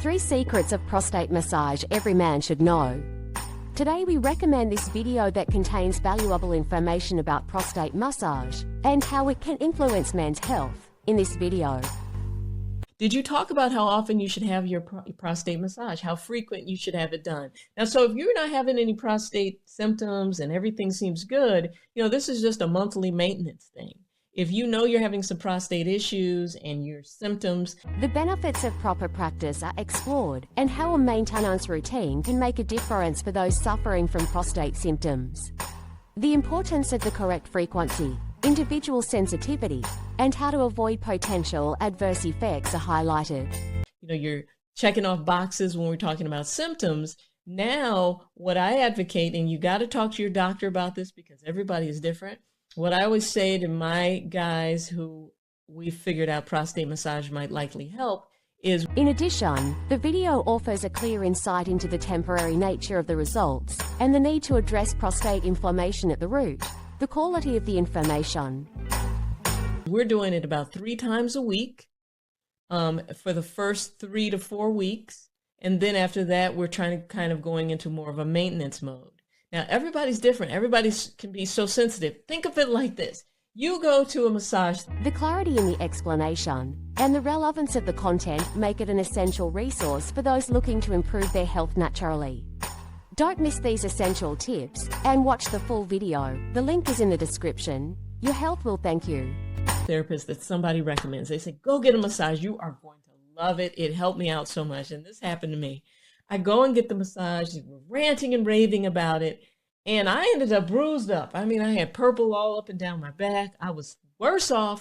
3 secrets of prostate massage every man should know. Today we recommend this video that contains valuable information about prostate massage and how it can influence men's health. In this video, did you talk about how often you should have your prostate massage, how frequent you should have it done? Now, so if you're not having any prostate symptoms and everything seems good, this is just a monthly maintenance thing. If you know you're having some prostate issues and your symptoms, the benefits of proper practice are explored and how a maintenance routine can make a difference for those suffering from prostate symptoms. The importance of the correct frequency, individual sensitivity, and how to avoid potential adverse effects are highlighted. You're checking off boxes when we're talking about symptoms. Now, what I advocate, and you got to talk to your doctor about this because everybody is different. What I always say to my guys who we figured out prostate massage might likely help is, in addition, the video offers a clear insight into the temporary nature of the results and the need to address prostate inflammation at the root. The quality of the information. We're doing it about 3 times a week for the first 3 to 4 weeks. And then after that, we're trying to kind of going into more of a maintenance mode. Now, everybody's different. Everybody can be so sensitive. Think of it like this. You go to a massage. The clarity in the explanation and the relevance of the content make it an essential resource for those looking to improve their health naturally. Don't miss these essential tips and watch the full video. The link is in the description. Your health will thank you. Therapist that somebody recommends. They say, go get a massage. You are going to love it. It helped me out so much. And this happened to me. I go and get the massage. They were ranting and raving about it. And I ended up bruised up. I mean, I had purple all up and down my back. I was worse off